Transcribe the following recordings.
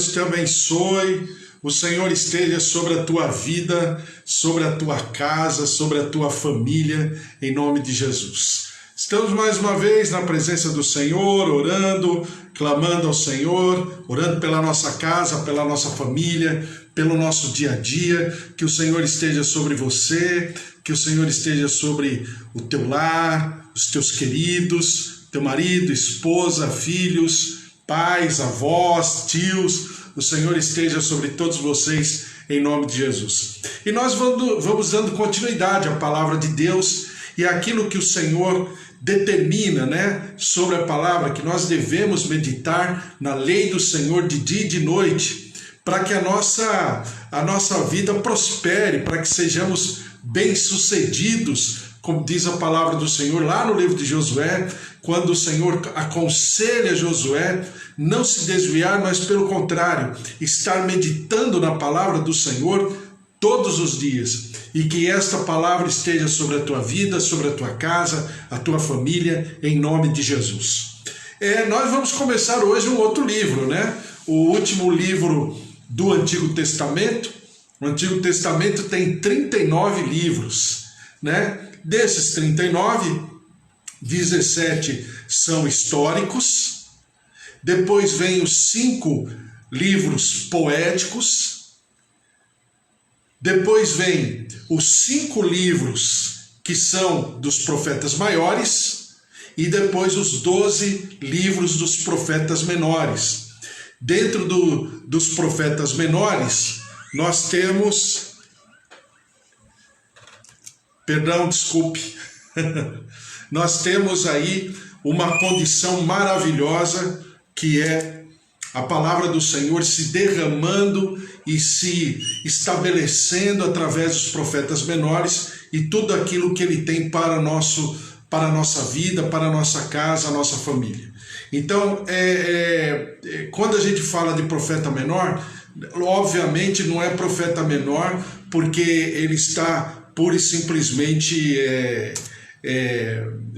Deus te abençoe, o Senhor esteja sobre a tua vida, sobre a tua casa, sobre a tua família, em nome de Jesus. Estamos mais uma vez na presença do Senhor, orando, clamando ao Senhor, orando pela nossa casa, pela nossa família, pelo nosso dia a dia, que o Senhor esteja sobre você, que o Senhor esteja sobre o teu lar, os teus queridos, teu marido, esposa, filhos, pais, avós, tios. O Senhor esteja sobre todos vocês, em nome de Jesus. E nós vamos dando continuidade à palavra de Deus e aquilo que o Senhor determina, sobre a palavra, que nós devemos meditar na lei do Senhor de dia e de noite, para que a nossa vida prospere, para que sejamos bem-sucedidos, como diz a palavra do Senhor lá no livro de Josué, quando o Senhor aconselha Josué não se desviar, mas pelo contrário, estar meditando na palavra do Senhor todos os dias, e que esta palavra esteja sobre a tua vida, sobre a tua casa, a tua família, em nome de Jesus. Nós vamos começar hoje um outro livro, o último livro do Antigo Testamento. O Antigo Testamento tem 39 livros, Desses 39, 17 são históricos. Depois vem os 5 livros poéticos. Depois vem os 5 livros que são dos profetas maiores. E depois os 12 livros dos profetas menores. Dentro dos profetas menores, nós temos... Nós temos aí uma condição maravilhosa, que é a palavra do Senhor se derramando e se estabelecendo através dos profetas menores, e tudo aquilo que ele tem para a nossa vida, para a nossa casa, a nossa família. Então, quando a gente fala de profeta menor, obviamente não é profeta menor porque ele está pura e simplesmente,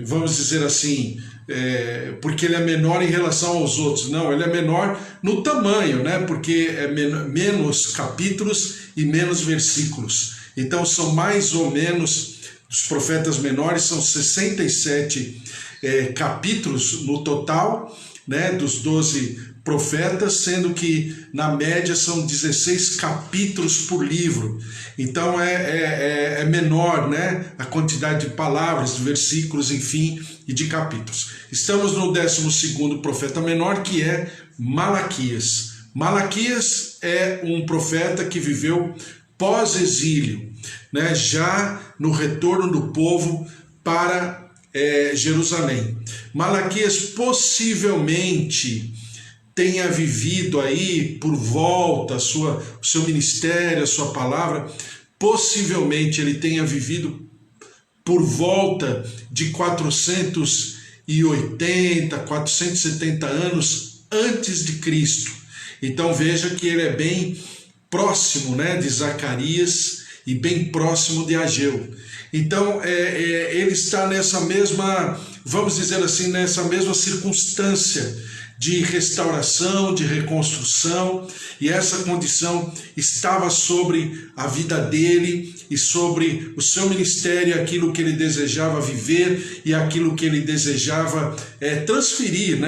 vamos dizer assim, porque ele é menor em relação aos outros. Não, ele é menor no tamanho, porque é menos capítulos e menos versículos. Então são mais ou menos, os profetas menores são 67 capítulos no total, dos 12 profetas, sendo que na média são 16 capítulos por livro. Então é menor, a quantidade de palavras, de versículos, enfim, e de capítulos. Estamos no 12º profeta menor, que é Malaquias. Malaquias é um profeta que viveu pós-exílio, já no retorno do povo para Jerusalém. Malaquias possivelmente tenha vivido aí por volta o seu ministério, a sua palavra, possivelmente ele tenha vivido por volta de 480, 470 anos antes de Cristo. Então veja que ele é bem próximo, de Zacarias e bem próximo de Ageu. Então ele está nessa mesma, vamos dizer assim, nessa mesma circunstância de restauração, de reconstrução, e essa condição estava sobre a vida dele e sobre o seu ministério, aquilo que ele desejava viver e aquilo que ele desejava transferir,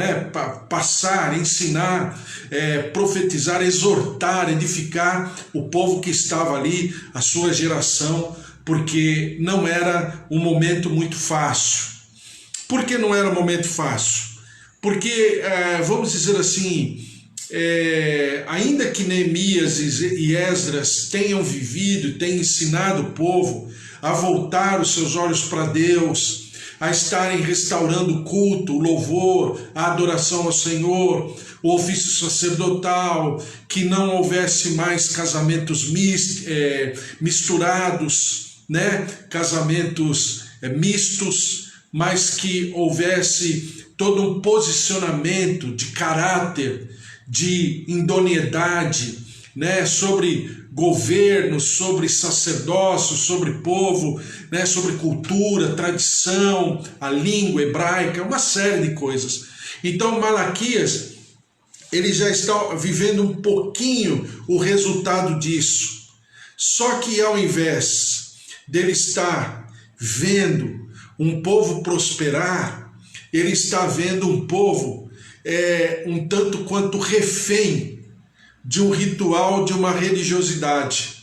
passar, ensinar, profetizar, exortar, edificar o povo que estava ali, a sua geração, porque não era um momento muito fácil. Por que não era um momento fácil? Porque, vamos dizer assim, ainda que Neemias e Esdras tenham vivido, tenham ensinado o povo a voltar os seus olhos para Deus, a estarem restaurando o culto, o louvor, a adoração ao Senhor, o ofício sacerdotal, que não houvesse mais casamentos misturados, casamentos mistos, mas que houvesse todo um posicionamento de caráter, de idoneidade, sobre governo, sobre sacerdócio, sobre povo, sobre cultura, tradição, a língua hebraica, uma série de coisas. Então Malaquias, ele já está vivendo um pouquinho o resultado disso. Só que ao invés dele estar vendo um povo prosperar, ele está vendo um povo um tanto quanto refém de um ritual, de uma religiosidade.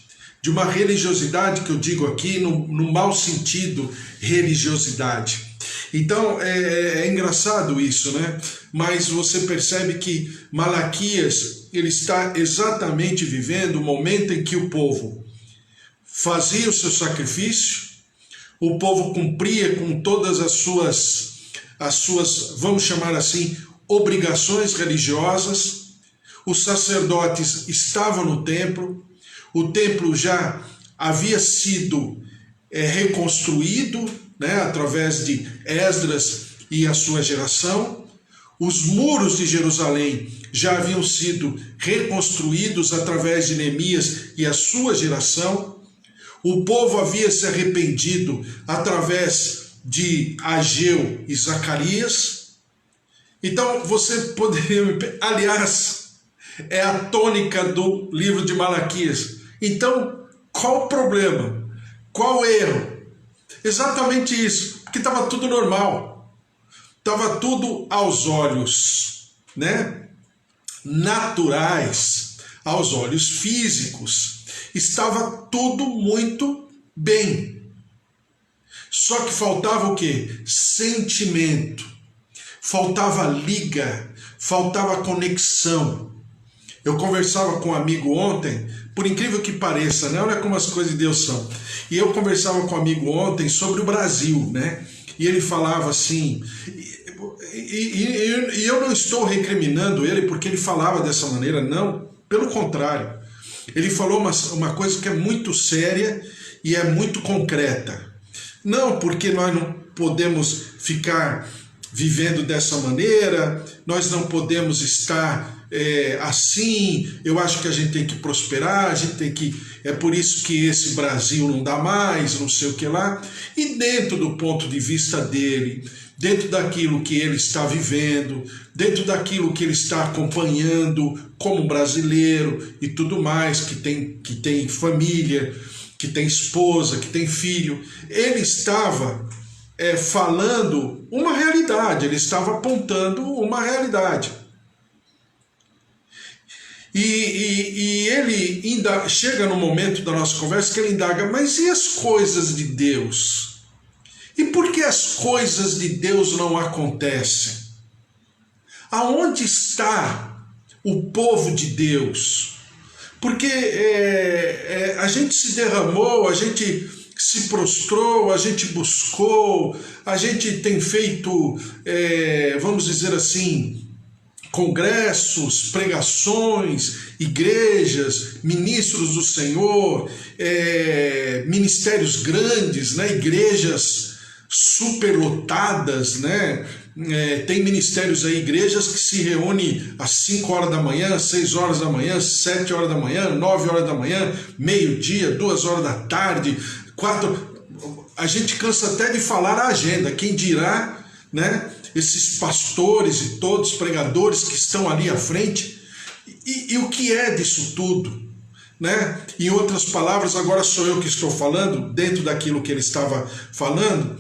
De uma religiosidade que eu digo aqui no mau sentido, religiosidade. Então é engraçado isso, né? Mas você percebe que Malaquias, ele está exatamente vivendo o momento em que o povo fazia o seu sacrifício, o povo cumpria com todas as suas, vamos chamar assim, obrigações religiosas, os sacerdotes estavam no templo, o templo já havia sido reconstruído, né, através de Esdras e a sua geração. Os muros de Jerusalém já haviam sido reconstruídos através de Neemias e a sua geração. O povo havia se arrependido através de Ageu e Zacarias. Então você poderia, aliás, é a tônica do livro de Malaquias. Então, qual o problema? Qual o erro? Exatamente isso, porque estava tudo normal, estava tudo aos olhos, né, naturais, aos olhos físicos, estava tudo muito bem. Só que faltava o quê? Sentimento, faltava liga, faltava conexão. Eu conversava com um amigo ontem, por incrível que pareça, né? Olha como as coisas de Deus são. E eu conversava com um amigo ontem sobre o Brasil, né? E ele falava assim, e eu não estou recriminando ele porque ele falava dessa maneira, não, pelo contrário. Ele falou uma coisa que é muito séria e é muito concreta. Não porque nós não podemos ficar vivendo dessa maneira, nós não podemos estar assim, eu acho que a gente tem que prosperar, a gente tem que, é por isso que esse Brasil não dá mais, não sei o que lá. E dentro do ponto de vista dele, dentro daquilo que ele está vivendo, dentro daquilo que ele está acompanhando como brasileiro e tudo mais, que tem família, que tem esposa, que tem filho, ele estava falando uma realidade, ele estava apontando uma realidade. E ele ainda chega no momento da nossa conversa que ele indaga, mas e as coisas de Deus? E por que as coisas de Deus não acontecem? Aonde está o povo de Deus? Porque a gente se derramou, a gente se prostrou, a gente buscou, a gente tem feito, vamos dizer assim, congressos, pregações, igrejas, ministros do Senhor, ministérios grandes, né, igrejas superlotadas, né? Tem ministérios aí, igrejas que se reúnem às 5 horas da manhã, 6 horas da manhã, 7 horas da manhã, 9 horas da manhã, meio-dia, 2 horas da tarde, 4. A gente cansa até de falar a agenda, quem dirá, né? Esses pastores e todos, pregadores que estão ali à frente, e o que é disso tudo? Né? Em outras palavras, agora sou eu que estou falando, dentro daquilo que ele estava falando,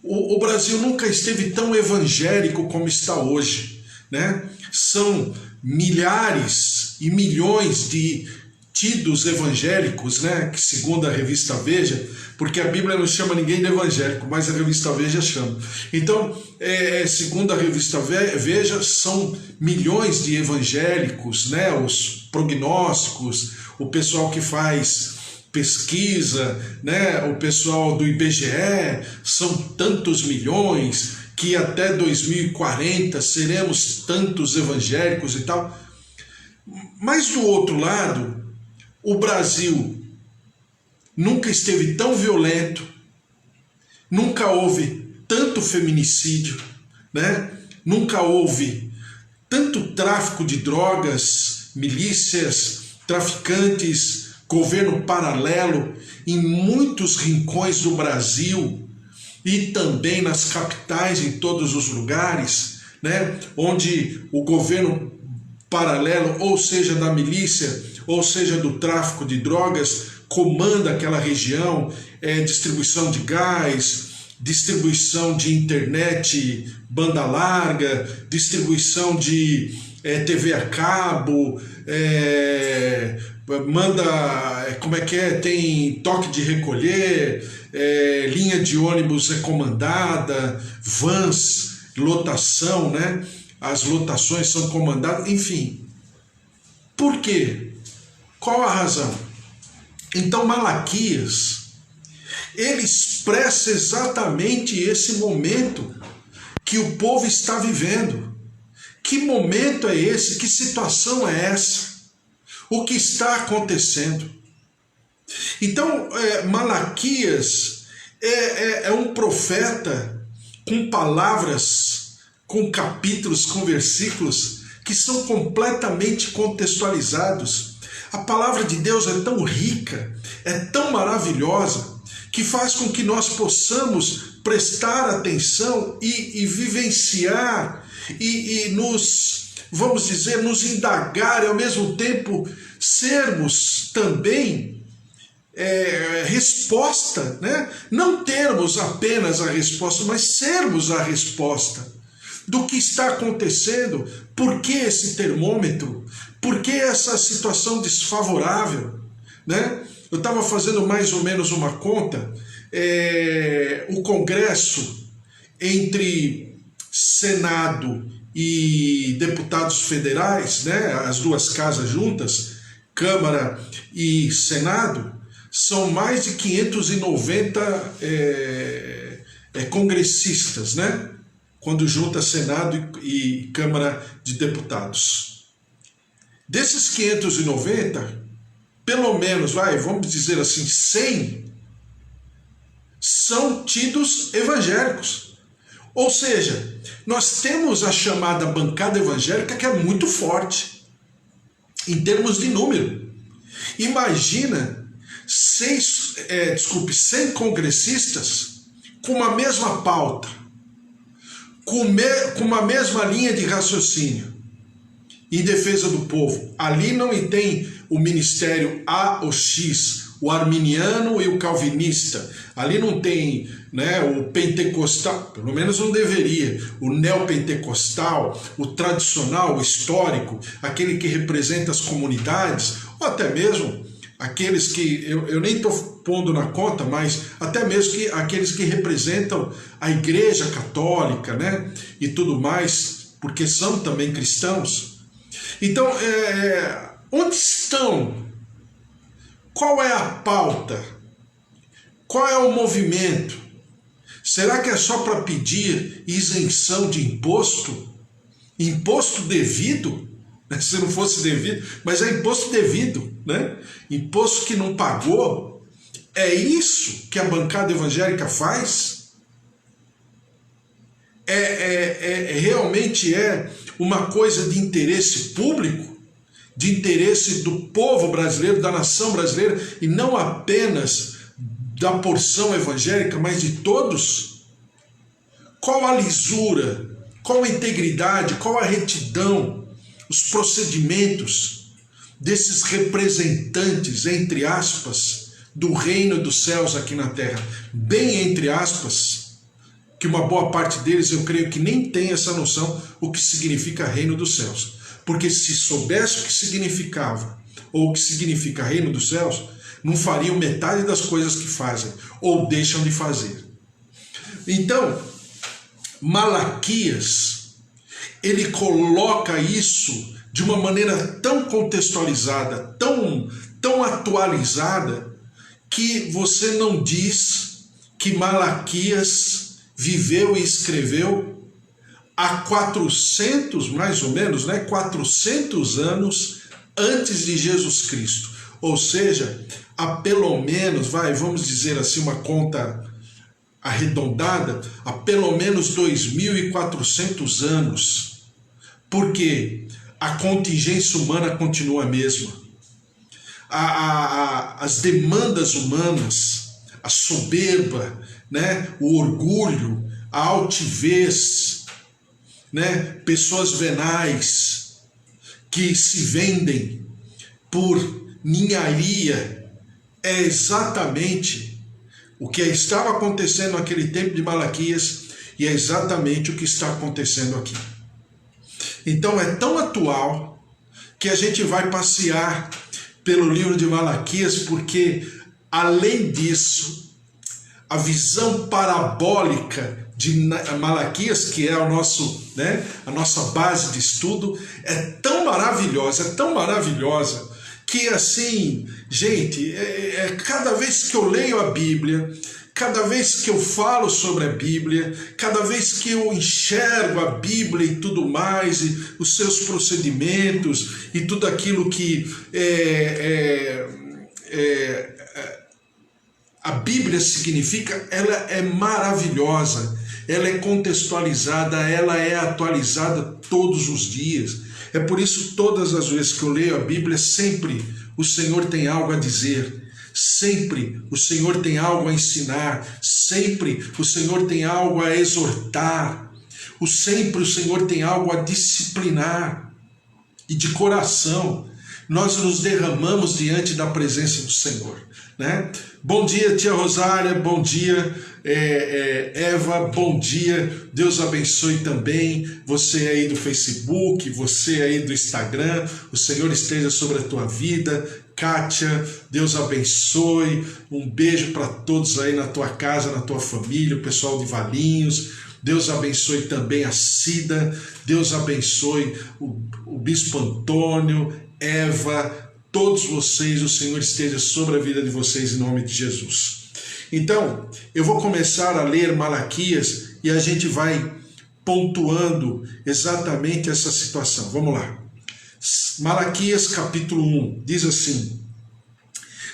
o Brasil nunca esteve tão evangélico como está hoje. Né? São milhares e milhões de tidos evangélicos, né? Que segundo a revista Veja, porque a Bíblia não chama ninguém de evangélico, mas a revista Veja chama. Então, segundo a revista Veja, são milhões de evangélicos, né? Os prognósticos, o pessoal que faz pesquisa, né? O pessoal do IBGE, são tantos milhões que até 2040 seremos tantos evangélicos e tal. Mas do outro lado, o Brasil nunca esteve tão violento, nunca houve tanto feminicídio, né? Nunca houve tanto tráfico de drogas, milícias, traficantes, governo paralelo em muitos rincões do Brasil e também nas capitais, em todos os lugares, né? Onde o governo paralelo, ou seja da milícia, ou seja do tráfico de drogas, comanda aquela região, distribuição de gás, distribuição de internet, banda larga, distribuição de TV a cabo, tem toque de recolher, linha de ônibus comandada, vans, lotação, né? As lotações são comandadas, enfim. Por quê? Qual a razão? Então Malaquias, ele expressa exatamente esse momento que o povo está vivendo. Que momento é esse? Que situação é essa? O que está acontecendo? Então, Malaquias é um profeta com palavras, com capítulos, com versículos que são completamente contextualizados. A palavra de Deus é tão rica, é tão maravilhosa, que faz com que nós possamos prestar atenção e vivenciar e nos, vamos dizer, nos indagar e ao mesmo tempo sermos também resposta, né? Não termos apenas a resposta, mas sermos a resposta do que está acontecendo. Por que esse termômetro? Por que essa situação desfavorável, né? Eu estava fazendo mais ou menos uma conta, o Congresso entre Senado e deputados federais, né, as duas casas juntas, Câmara e Senado, são mais de 590 congressistas, né, quando junta Senado e Câmara de Deputados. Desses 590, pelo menos, vamos dizer assim, 100 são tidos evangélicos. Ou seja, nós temos a chamada bancada evangélica, que é muito forte em termos de número. Imagina 100 congressistas com uma mesma pauta, com uma mesma linha de raciocínio em defesa do povo. Ali não tem o ministério A ou X, o arminiano e o calvinista. Ali não tem, né, o pentecostal, pelo menos não deveria, o neopentecostal, o tradicional, o histórico, aquele que representa as comunidades, ou até mesmo aqueles que, eu nem estou pondo na conta, mas até mesmo aqueles que representam a Igreja Católica, né, e tudo mais, porque são também cristãos. Então, onde estão? Qual é a pauta? Qual é o movimento? Será que é só para pedir isenção de imposto? Imposto devido? Se não fosse devido, mas é imposto devido, né? Imposto que não pagou. É isso que a bancada evangélica faz? Realmente é uma coisa de interesse público? De interesse do povo brasileiro, da nação brasileira, e não apenas da porção evangélica, mas de todos? Qual a lisura, qual a integridade, qual a retidão, os procedimentos desses representantes, entre aspas, do reino dos céus aqui na terra? Bem entre aspas, que uma boa parte deles eu creio que nem tem essa noção o que significa reino dos céus. Porque se soubesse o que significava, ou o que significa reino dos céus, não fariam metade das coisas que fazem, ou deixam de fazer. Então, Malaquias, ele coloca isso de uma maneira tão contextualizada, tão atualizada, que você não diz que Malaquias viveu e escreveu há 400, mais ou menos, né, 400 anos antes de Jesus Cristo. Ou seja, há pelo menos, vamos dizer assim, uma conta arredondada, há pelo menos 2.400 anos. Porque a contingência humana continua a mesma. As demandas humanas, a soberba, né, o orgulho, a altivez, né, pessoas venais, que se vendem por ninharia é exatamente o que estava acontecendo naquele tempo de Malaquias e é exatamente o que está acontecendo aqui. Então é tão atual que a gente vai passear pelo livro de Malaquias, porque além disso, a visão parabólica de Malaquias, que é o nosso, a nossa base de estudo, é tão maravilhosa, que assim, gente, cada vez que eu leio a Bíblia, cada vez que eu falo sobre a Bíblia, cada vez que eu enxergo a Bíblia e tudo mais, e os seus procedimentos e tudo aquilo que a Bíblia significa, ela é maravilhosa, ela é contextualizada, ela é atualizada todos os dias. É por isso, todas as vezes que eu leio a Bíblia, sempre o Senhor tem algo a dizer, sempre o Senhor tem algo a ensinar, sempre o Senhor tem algo a exortar, sempre o Senhor tem algo a disciplinar. E de coração, nós nos derramamos diante da presença do Senhor, né? Bom dia, tia Rosária, bom dia, Eva, bom dia, Deus abençoe também você aí do Facebook, você aí do Instagram, o Senhor esteja sobre a tua vida. Kátia, Deus abençoe, um beijo para todos aí na tua casa, na tua família, o pessoal de Valinhos. Deus abençoe também a Cida, Deus abençoe o Bispo Antônio, Eva, todos vocês, o Senhor esteja sobre a vida de vocês em nome de Jesus. Então, eu vou começar a ler Malaquias e a gente vai pontuando exatamente essa situação. Vamos lá. Malaquias capítulo 1, diz assim: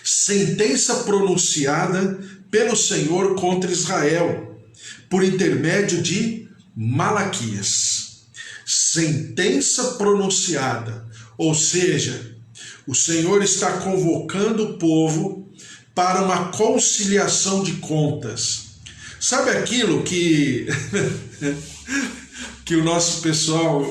sentença pronunciada pelo Senhor contra Israel, por intermédio de Malaquias. Sentença pronunciada, ou seja, o Senhor está convocando o povo para uma conciliação de contas. Sabe aquilo que que o nosso pessoal,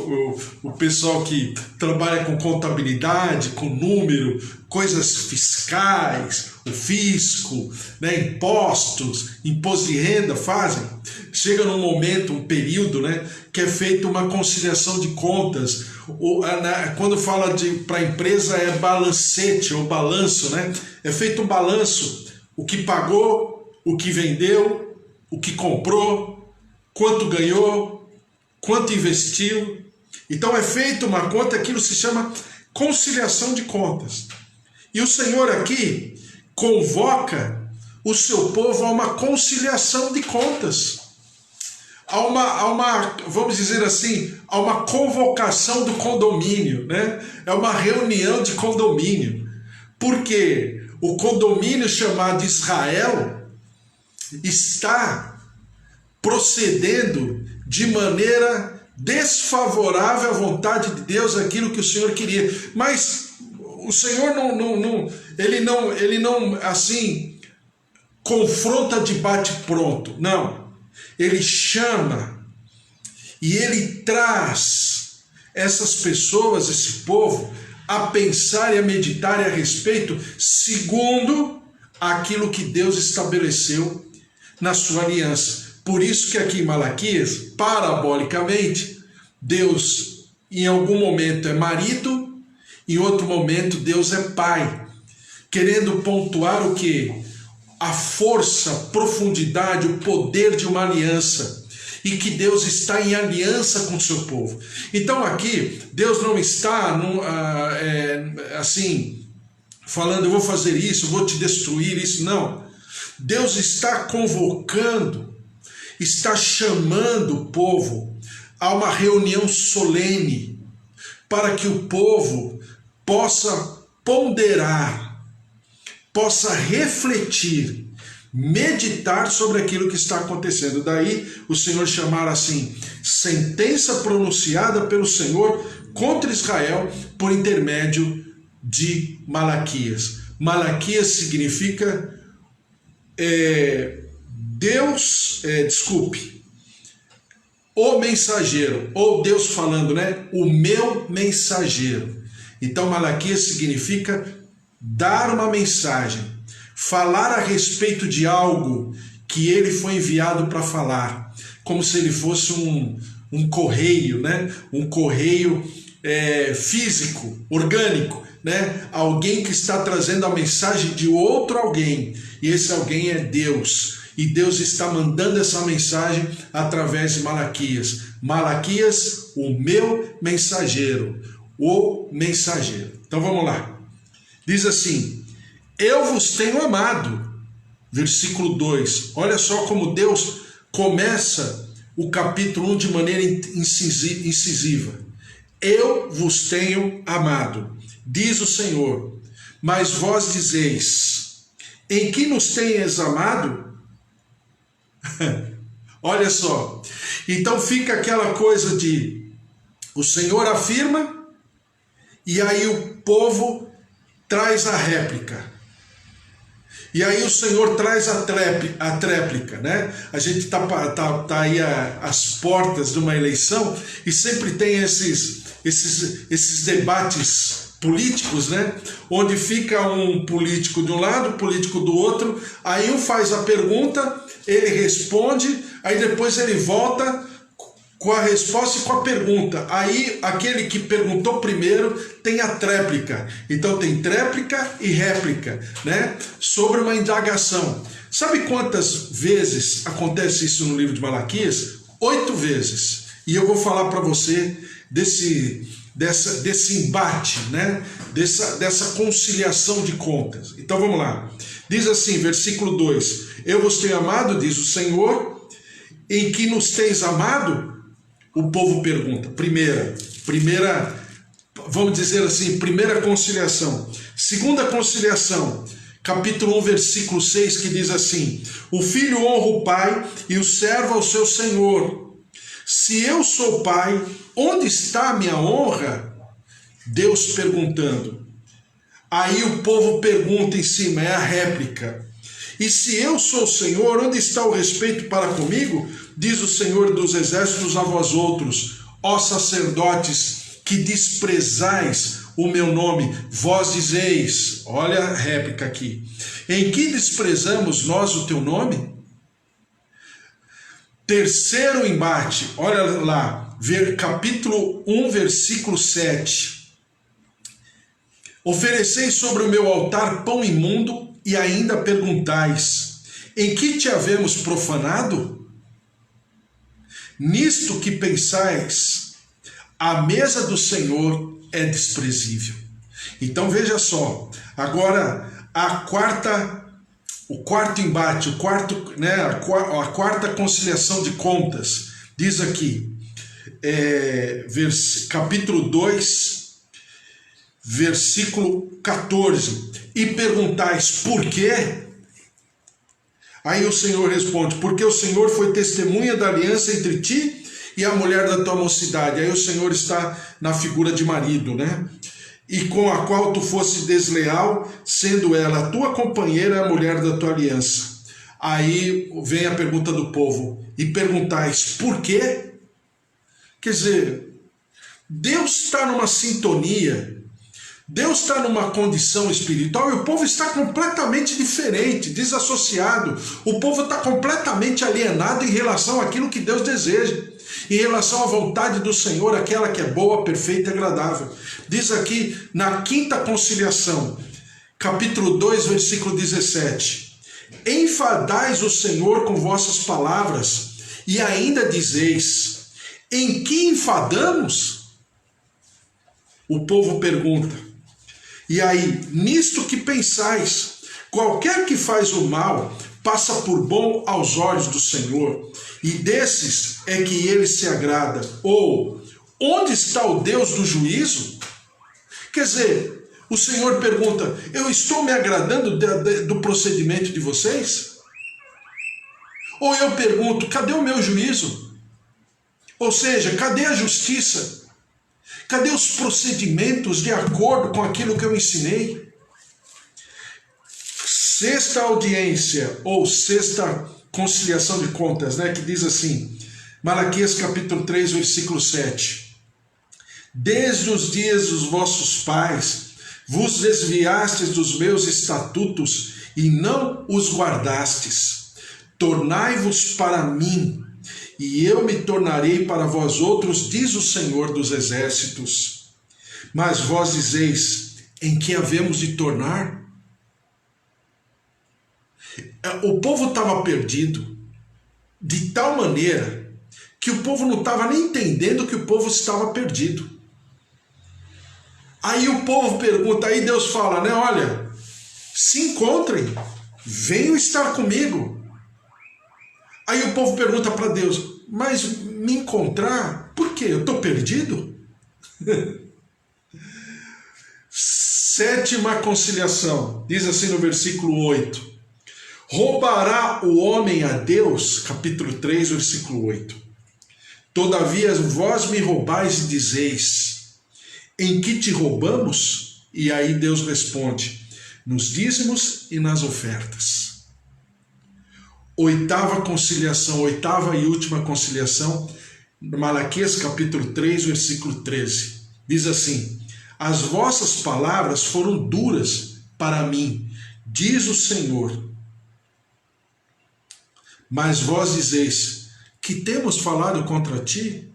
o pessoal que trabalha com contabilidade, com número, coisas fiscais, o fisco, impostos, imposto de renda fazem? Chega num momento, um período, que é feita uma conciliação de contas. Quando fala para a empresa é balancete ou balanço, é feito um balanço, o que pagou, o que vendeu, o que comprou, quanto ganhou, quanto investiu. Então é feita uma conta, aquilo se chama conciliação de contas. E o Senhor aqui convoca o seu povo a uma conciliação de contas. Há uma, vamos dizer assim, há uma convocação do condomínio, É uma reunião de condomínio. Porque o condomínio chamado Israel está procedendo de maneira desfavorável à vontade de Deus, aquilo que o Senhor queria. Mas o Senhor ele não assim confronta de bate-pronto, não. Ele chama e ele traz essas pessoas, esse povo, a pensar e a meditar a respeito segundo aquilo que Deus estabeleceu na sua aliança. Por isso que aqui em Malaquias, parabolicamente, Deus em algum momento é marido, em outro momento Deus é pai, querendo pontuar o quê? A força, profundidade, o poder de uma aliança, e que Deus está em aliança com o seu povo. Então aqui, Deus não está assim, falando, eu vou fazer isso, eu vou te destruir, isso, não. Deus está convocando, está chamando o povo a uma reunião solene, para que o povo possa ponderar, possa refletir, meditar sobre aquilo que está acontecendo. Daí o Senhor chamar assim, sentença pronunciada pelo Senhor contra Israel por intermédio de Malaquias. Malaquias significa o mensageiro, ou Deus falando, o meu mensageiro. Então Malaquias significa dar uma mensagem, falar a respeito de algo que ele foi enviado para falar, como se ele fosse um correio, né? Um correio físico, orgânico, né? Alguém que está trazendo a mensagem de outro alguém, e esse alguém é Deus, e Deus está mandando essa mensagem através de Malaquias. Malaquias, o meu mensageiro, o mensageiro. Então vamos lá. Diz assim: eu vos tenho amado. Versículo 2. Olha só como Deus começa o capítulo 1 de maneira incisiva. Eu vos tenho amado, diz o Senhor. Mas vós dizeis: em que nos tenhas amado? Olha só. Então fica aquela coisa de o Senhor afirma e aí o povo traz a réplica. E aí o Senhor traz a tréplica, né? A gente tá aí às portas de uma eleição e sempre tem esses debates políticos, né? Onde fica um político de um lado, um político do outro, aí um faz a pergunta, ele responde, aí depois ele volta com a resposta e com a pergunta. Aí aquele que perguntou primeiro tem a tréplica. Então tem tréplica e réplica, né? Sobre uma indagação. Sabe quantas vezes acontece isso no livro de Malaquias? 8 vezes. E eu vou falar para você desse embate, né? Dessa conciliação de contas. Então vamos lá. Diz assim, versículo 2: eu vos tenho amado, diz o Senhor. Em que nos tens amado? O povo pergunta. Primeira, vamos dizer assim, primeira conciliação. Segunda conciliação, capítulo 1, versículo 6, que diz assim: o filho honra o pai e o servo ao seu senhor. Se eu sou pai, onde está a minha honra? Deus perguntando. Aí o povo pergunta em cima, é a réplica. E se eu sou o Senhor, onde está o respeito para comigo? Diz o Senhor dos exércitos a vós outros, ó sacerdotes, que desprezais o meu nome, vós dizeis, olha a réplica aqui, em que desprezamos nós o teu nome? Terceiro embate, olha lá, capítulo 1, versículo 7. Ofereceis sobre o meu altar pão imundo e ainda perguntais, em que te havemos profanado? Nisto que pensais, a mesa do Senhor é desprezível. Então veja só, agora o quarto embate, a quarta conciliação de contas, diz aqui, capítulo 2, versículo 14, e perguntais por quê? Aí o Senhor responde, porque o Senhor foi testemunha da aliança entre ti e a mulher da tua mocidade. Aí o Senhor está na figura de marido, né? E com a qual tu fosse desleal, sendo ela a tua companheira, a mulher da tua aliança. Aí vem a pergunta do povo, e perguntais, por quê? Quer dizer, Deus está numa sintonia, Deus está numa condição espiritual e o povo está completamente diferente, desassociado. O povo está completamente alienado em relação àquilo que Deus deseja, em relação à vontade do Senhor, aquela que é boa, perfeita e agradável. Diz aqui na quinta conciliação, capítulo 2, versículo 17: enfadais o Senhor com vossas palavras e ainda dizeis, em que enfadamos? O povo pergunta. E aí, nisto que pensais, qualquer que faz o mal, passa por bom aos olhos do Senhor, e desses é que ele se agrada. Ou, onde está o Deus do juízo? Quer dizer, o Senhor pergunta, eu estou me agradando do procedimento de vocês? Ou eu pergunto, cadê o meu juízo? Ou seja, cadê a justiça? Cadê os procedimentos de acordo com aquilo que eu ensinei? Sexta audiência, ou sexta conciliação de contas, né, que diz assim, Malaquias capítulo 3, versículo 7. Desde os dias dos vossos pais, vos desviastes dos meus estatutos e não os guardastes. Tornai-vos para mim, e eu me tornarei para vós outros, diz o Senhor dos Exércitos. Mas vós dizeis, em que havemos de tornar? O povo estava perdido de tal maneira que o povo não estava nem entendendo que o povo estava perdido. Aí o povo pergunta, aí Deus fala, né? Olha, se encontrem, venham estar comigo. Aí o povo pergunta para Deus, mas me encontrar? Por quê? Eu estou perdido? Sétima conciliação, diz assim no versículo 8. Roubará o homem a Deus? Capítulo 3, versículo 8. Todavia vós me roubais e dizeis, em que te roubamos? E aí Deus responde, nos dízimos e nas ofertas. Oitava conciliação, oitava e última conciliação, Malaquias capítulo 3, versículo 13. Diz assim, as vossas palavras foram duras para mim, diz o Senhor. Mas vós dizeis, que temos falado contra ti?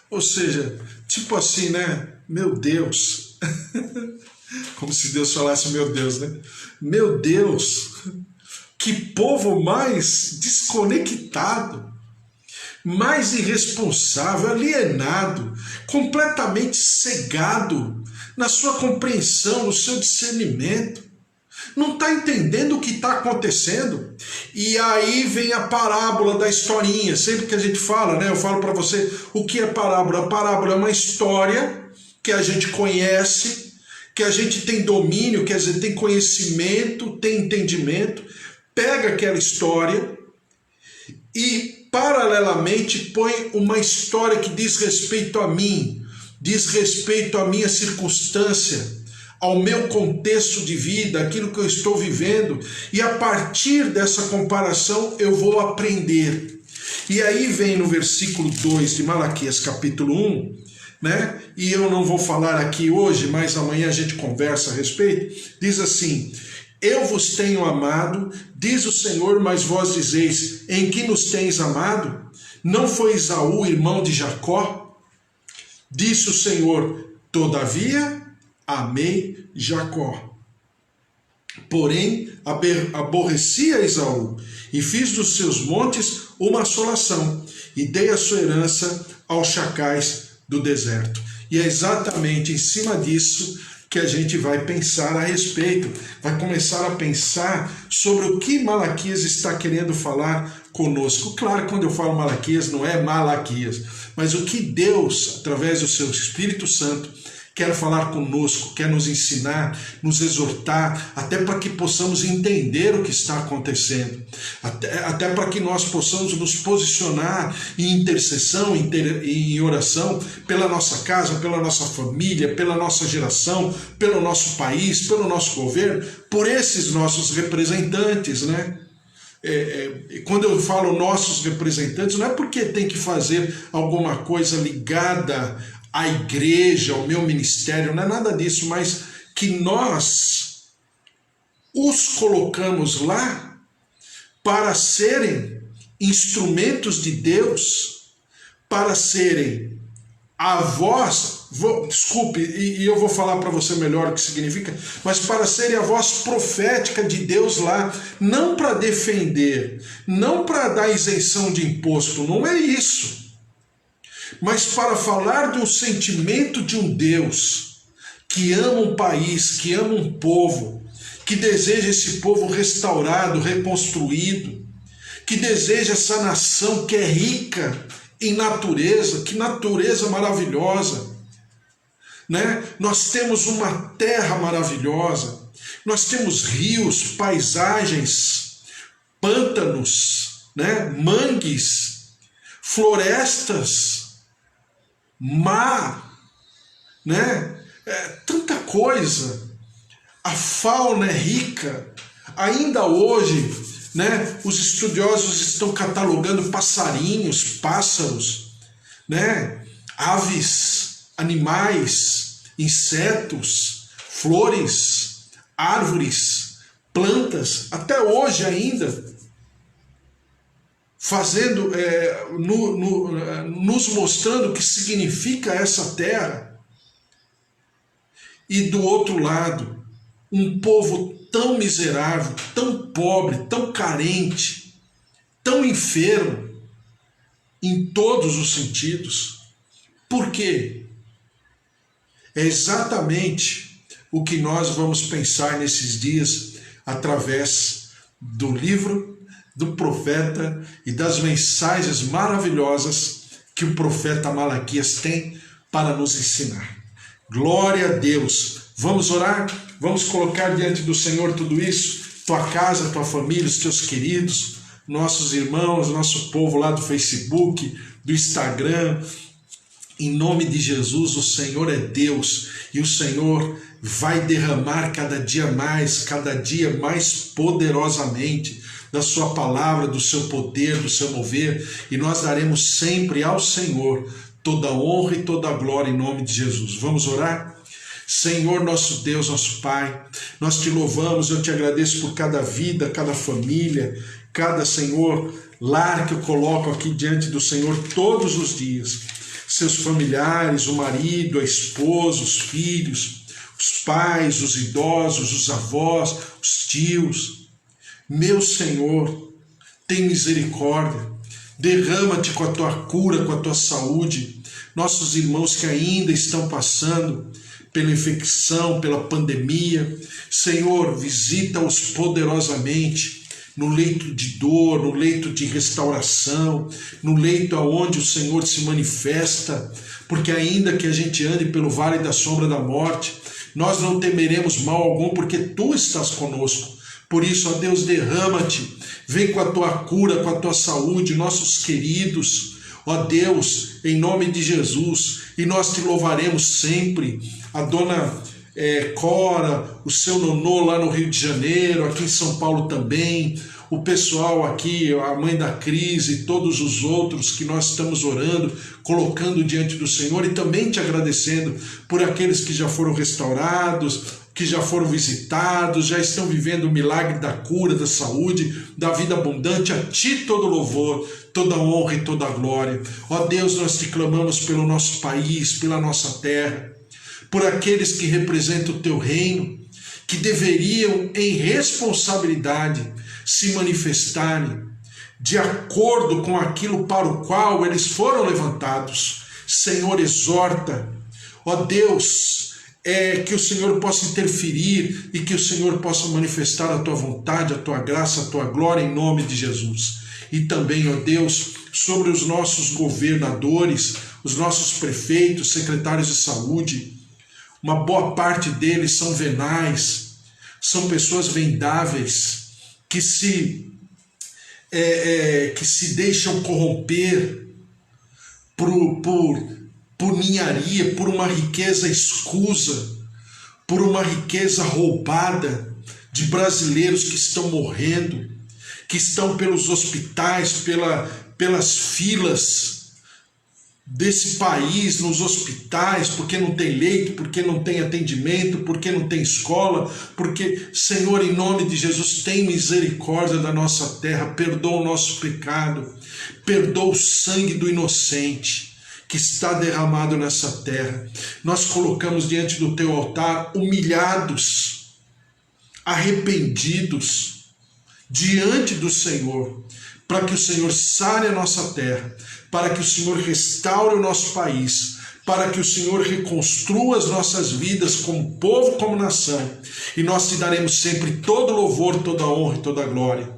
Ou seja, tipo assim, né? Meu Deus. Como se Deus falasse, meu Deus, né? Meu Deus, que povo mais desconectado, mais irresponsável, alienado, completamente cegado na sua compreensão, no seu discernimento. Não está entendendo o que está acontecendo. E aí vem a parábola da historinha. Sempre que a gente fala, né? Eu falo para você o que é parábola. A parábola é uma história que a gente conhece, que a gente tem domínio, que a gente tem conhecimento, tem entendimento. Pega aquela história e paralelamente põe uma história que diz respeito a mim, diz respeito à minha circunstância, ao meu contexto de vida, aquilo que eu estou vivendo, e a partir dessa comparação eu vou aprender. E aí vem no versículo 2 de Malaquias capítulo 1, né? E eu não vou falar aqui hoje, mas amanhã a gente conversa a respeito, diz assim, eu vos tenho amado, diz o Senhor, mas vós dizeis, em que nos tens amado? Não foi Esaú, irmão de Jacó? Disse o Senhor, todavia amei Jacó, porém aborreci a Esaú, e fiz dos seus montes uma assolação, e dei a sua herança aos chacais do deserto. E é exatamente em cima disso que a gente vai pensar a respeito, vai começar a pensar sobre o que Malaquias está querendo falar conosco. Claro, quando eu falo Malaquias, não é Malaquias, mas o que Deus, através do seu Espírito Santo, quer falar conosco, quer nos ensinar, nos exortar, até para que possamos entender o que está acontecendo, até para que nós possamos nos posicionar em intercessão, em oração, pela nossa casa, pela nossa família, pela nossa geração, pelo nosso país, pelo nosso governo, por esses nossos representantes, né? Quando eu falo nossos representantes, não é porque tem que fazer alguma coisa ligada à igreja, ao meu ministério, não é nada disso, mas que nós os colocamos lá para serem instrumentos de Deus, para serem a voz, desculpe, e eu vou falar para você melhor o que significa, mas para serem a voz profética de Deus lá, não para defender, não para dar isenção de imposto, não é isso, mas para falar de um sentimento de um Deus que ama um país, que ama um povo, que deseja esse povo restaurado, reconstruído, que deseja essa nação que é rica em natureza, que natureza maravilhosa, né? Nós temos uma terra maravilhosa, nós temos rios, paisagens, pântanos, né? Mangues, florestas, mar, né? Tanta coisa. A fauna é rica. Ainda hoje, né, os estudiosos estão catalogando passarinhos, pássaros, né, aves, animais, insetos, flores, árvores, plantas, até hoje ainda, fazendo, nos mostrando o que significa essa terra. E do outro lado, um povo tão miserável, tão pobre, tão carente, tão enfermo, em todos os sentidos. Por quê? É exatamente o que nós vamos pensar nesses dias através do livro do profeta e das mensagens maravilhosas que o profeta Malaquias tem para nos ensinar. Glória a Deus! Vamos orar? Vamos colocar diante do Senhor tudo isso? Tua casa, tua família, os teus queridos, nossos irmãos, nosso povo lá do Facebook, do Instagram. Em nome de Jesus, o Senhor é Deus e o Senhor vai derramar cada dia mais poderosamente da sua palavra, do seu poder, do seu mover, e nós daremos sempre ao Senhor toda honra e toda glória em nome de Jesus. Vamos orar? Senhor, nosso Deus, nosso Pai, nós te louvamos, eu te agradeço por cada vida, cada família, cada, Senhor, lar que eu coloco aqui diante do Senhor todos os dias. Seus familiares, o marido, a esposa, os filhos, os pais, os idosos, os avós, os tios. Meu Senhor, tem misericórdia, derrama-te com a tua cura, com a tua saúde. Nossos irmãos que ainda estão passando pela infecção, pela pandemia, Senhor, visita-os poderosamente no leito de dor, no leito de restauração, no leito aonde o Senhor se manifesta, porque ainda que a gente ande pelo vale da sombra da morte, nós não temeremos mal algum, porque Tu estás conosco. Por isso, ó Deus, derrama-te, vem com a Tua cura, com a Tua saúde, nossos queridos, ó Deus, em nome de Jesus, e nós Te louvaremos sempre. A dona Cora, o seu nonô lá no Rio de Janeiro, aqui em São Paulo também, o pessoal aqui, a mãe da Cris e todos os outros que nós estamos orando, colocando diante do Senhor e também Te agradecendo por aqueles que já foram restaurados, que já foram visitados, já estão vivendo o milagre da cura, da saúde, da vida abundante. A Ti todo louvor, toda honra e toda glória. Ó Deus, nós Te clamamos pelo nosso país, pela nossa terra, por aqueles que representam o Teu reino, que deveriam em responsabilidade se manifestarem de acordo com aquilo para o qual eles foram levantados. Senhor, exorta, ó Deus, que o Senhor possa interferir e que o Senhor possa manifestar a Tua vontade, a Tua graça, a Tua glória em nome de Jesus. E também, ó Deus, sobre os nossos governadores, os nossos prefeitos, secretários de saúde, uma boa parte deles são venais, são pessoas vendáveis, que se deixam corromper por ninharia, por uma riqueza escusa, por uma riqueza roubada de brasileiros que estão morrendo, que estão pelos hospitais, pelas filas desse país, nos hospitais, porque não tem leito, porque não tem atendimento, porque não tem escola, porque, Senhor, em nome de Jesus, tem misericórdia da nossa terra, perdoa o nosso pecado, perdoa o sangue do inocente que está derramado nessa terra. Nós colocamos diante do Teu altar, humilhados, arrependidos, diante do Senhor, para que o Senhor sare a nossa terra, para que o Senhor restaure o nosso país, para que o Senhor reconstrua as nossas vidas como povo, como nação, e nós Te daremos sempre todo louvor, toda honra e toda glória,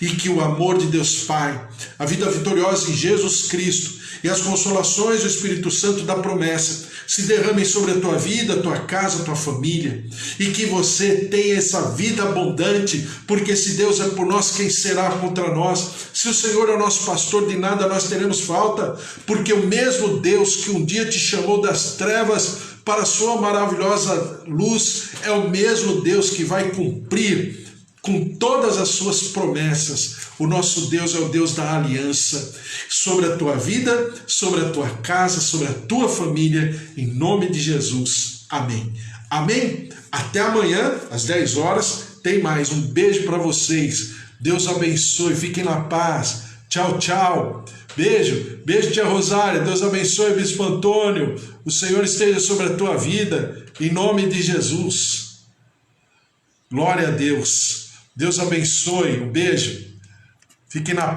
e que o amor de Deus Pai, a vida vitoriosa em Jesus Cristo e as consolações do Espírito Santo da promessa se derramem sobre a tua vida, a tua casa, a tua família, e que você tenha essa vida abundante, porque se Deus é por nós, quem será contra nós? Se o Senhor é o nosso pastor, de nada nós teremos falta, porque o mesmo Deus que um dia te chamou das trevas para a sua maravilhosa luz, é o mesmo Deus que vai cumprir com todas as suas promessas. O nosso Deus é o Deus da aliança sobre a tua vida, sobre a tua casa, sobre a tua família, em nome de Jesus. Amém. Amém? Até amanhã, às 10 horas, tem mais. Um beijo para vocês. Deus abençoe, fiquem na paz. Tchau, tchau. Beijo, beijo, tia Rosária. Deus abençoe, Bispo Antônio. O Senhor esteja sobre a tua vida, em nome de Jesus. Glória a Deus. Deus abençoe. Um beijo. Fiquem na paz.